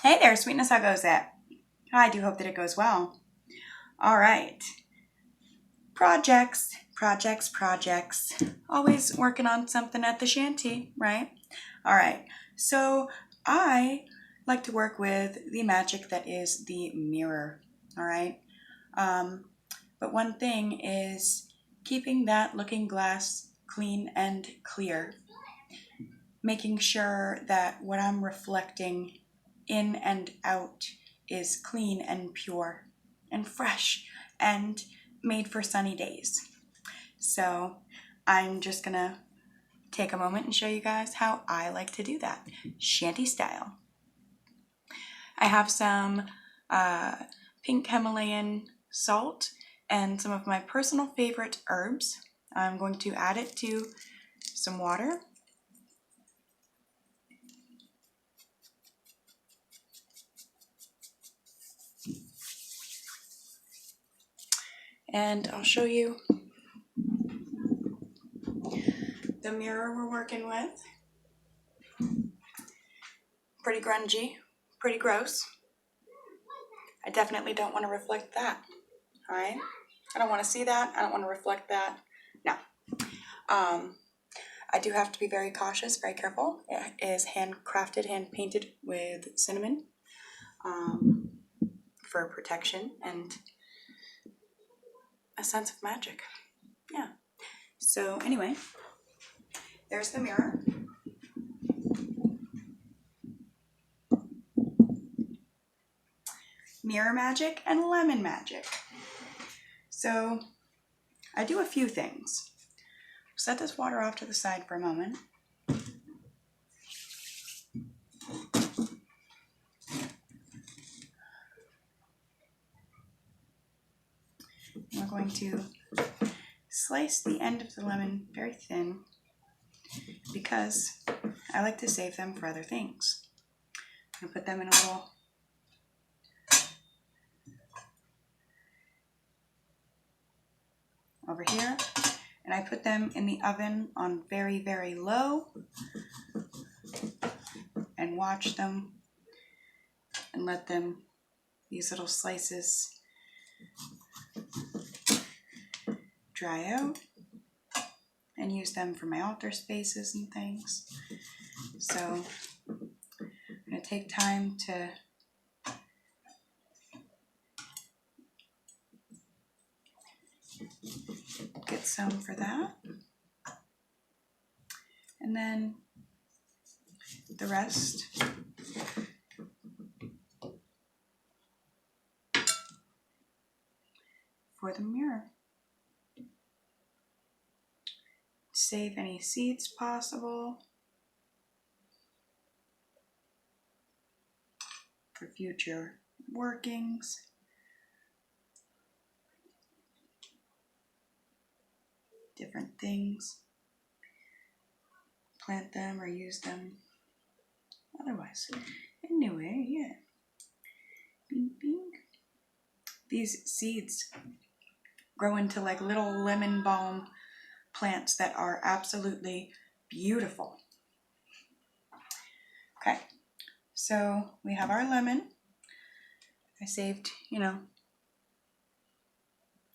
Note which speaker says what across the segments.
Speaker 1: Hey there, sweetness, how goes that? I do hope that it goes well. All right. Projects. Always working on something at the shanty, right? All right. So I like to work with the magic that is the mirror. All right. Um, but one thing is keeping that looking glass clean and clear, making sure that what I'm reflecting in and out is clean and pure and fresh and made for sunny days. So I'm just gonna take a moment and show you guys how I like to do that, shanty style. I have some pink Himalayan salt and some of my personal favorite herbs. I'm going to add it to some water. And I'll show you the mirror we're working with. Pretty grungy, pretty gross. I definitely don't want to reflect that. All right. I don't want to see that. I don't want to reflect that. No. I do have to be very cautious, very careful. It is handcrafted, hand painted with cinnamon for protection and a sense of magic. Yeah. So anyway, there's the mirror. Mirror magic and lemon magic. So I do a few things. Set this water off to the side for a moment. We're going to slice the end of the lemon very thin because I like to save them for other things. I'm going to put them in a little over here, and I put them in the oven on very, very low and watch them and let them, these little slices, dry out and use them for my altar spaces and things. So I'm going to take time to get some for that. And then the rest for the mirror. Save any seeds possible for future workings. Different things. Plant them or use them otherwise. Anyway, yeah. Bing, bing. These seeds grow into like little lemon balm plants that are absolutely beautiful. Okay, so we have our lemon. I saved,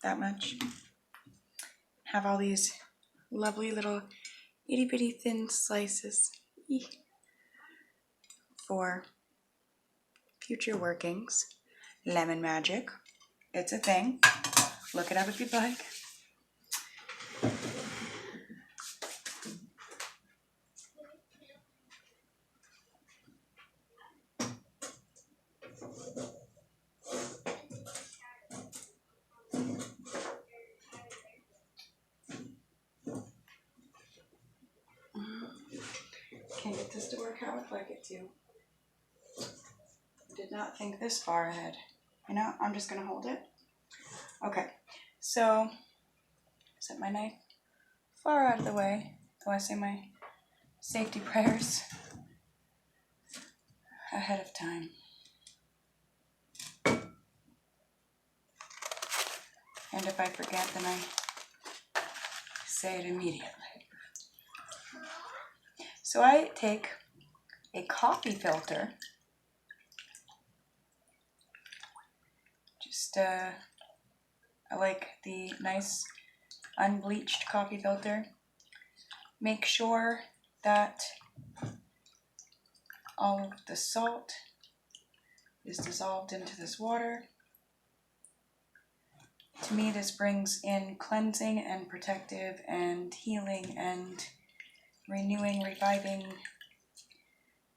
Speaker 1: that much. Have all these lovely little itty bitty thin slices for future workings. Lemon magic. It's a thing. Look it up if you'd like. Can't get this to work how I'd like it to. Did not think this far ahead. I'm just going to hold it. Okay, so set my knife far out of the way, though I say my safety prayers ahead of time. And if I forget, then I say it immediately. So I take a coffee filter Just, I like the nice unbleached coffee filter. Make sure that all of the salt is dissolved into this water. To me, this brings in cleansing and protective and healing and renewing, reviving,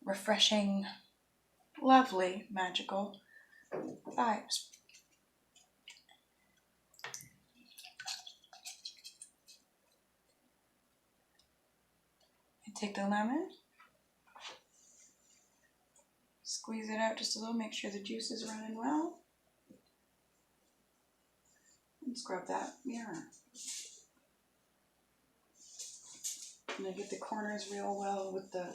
Speaker 1: refreshing, lovely, magical vibes. I take the lemon, squeeze it out just a little, make sure the juice is running well. And scrub that mirror. And I get the corners real well with the...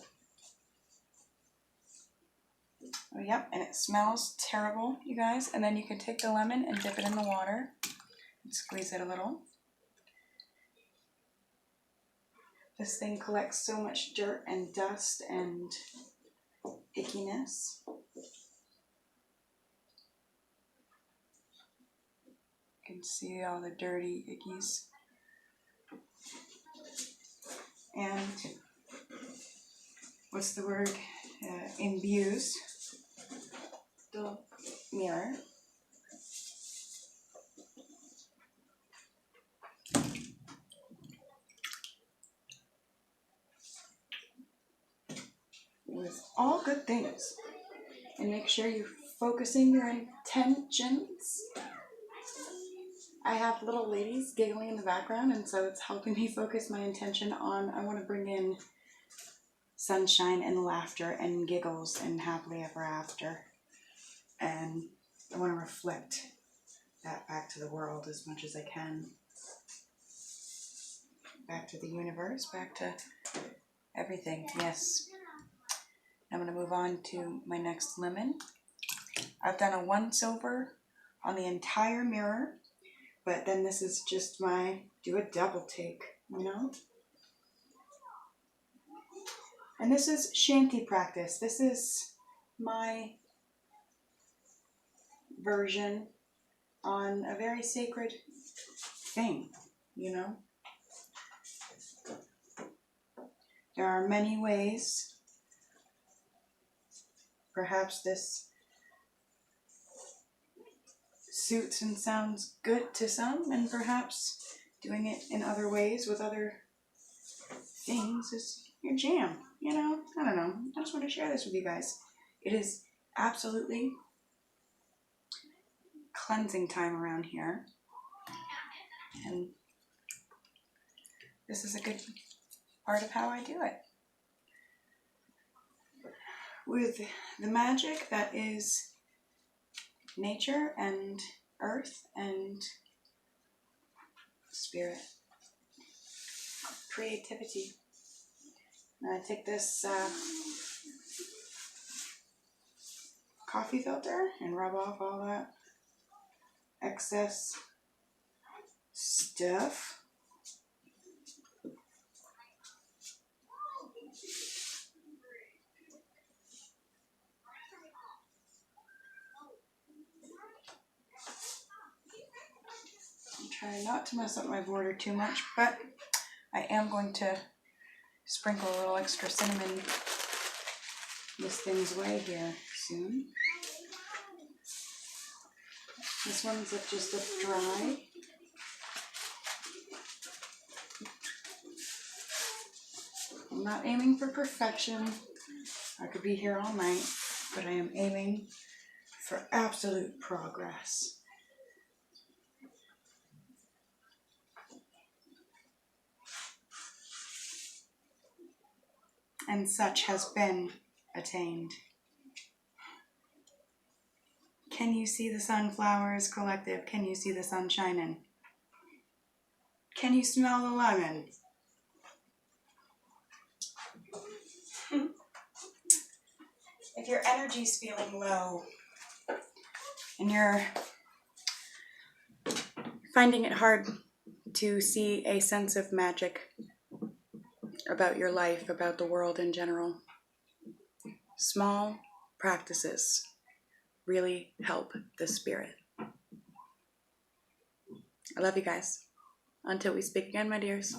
Speaker 1: Oh, yep, and it smells terrible, you guys. And then you can take the lemon and dip it in the water and squeeze it a little. This thing collects so much dirt and dust and ickiness. You can see all the dirty ickies. And what's the word? Imbues the mirror. With all good things. And make sure you're focusing your intentions. I have little ladies giggling in the background, and so it's helping me focus my intention on, I want to bring in sunshine and laughter and giggles and happily ever after. And I want to reflect that back to the world as much as I can. Back to the universe, back to everything, yes. I'm going to move on to my next lemon. I've done a once over on the entire mirror, but then this is just do a double take, you know? And this is shanty practice. This is my version on a very sacred thing, you know? There are many ways. Perhaps this suits and sounds good to some, and perhaps doing it in other ways with other things is your jam, you know? I don't know. I just want to share this with you guys. It is absolutely cleansing time around here. And this is a good part of how I do it. With the magic that is nature and earth and spirit. Creativity. And I take this coffee filter and rub off all that excess stuff. I'm trying not to mess up my border too much, but I am going to sprinkle a little extra cinnamon this thing's way here soon. This one's just a dry. I'm not aiming for perfection. I could be here all night, but I am aiming for absolute progress. And such has been attained. Can you see the sunflowers, collective? Can you see the sun shining? Can you smell the lemon? If your energy's feeling low and you're finding it hard to see a sense of magic about your life, about the world in general, small practices really help the spirit. I love you guys. Until we speak again, my dears.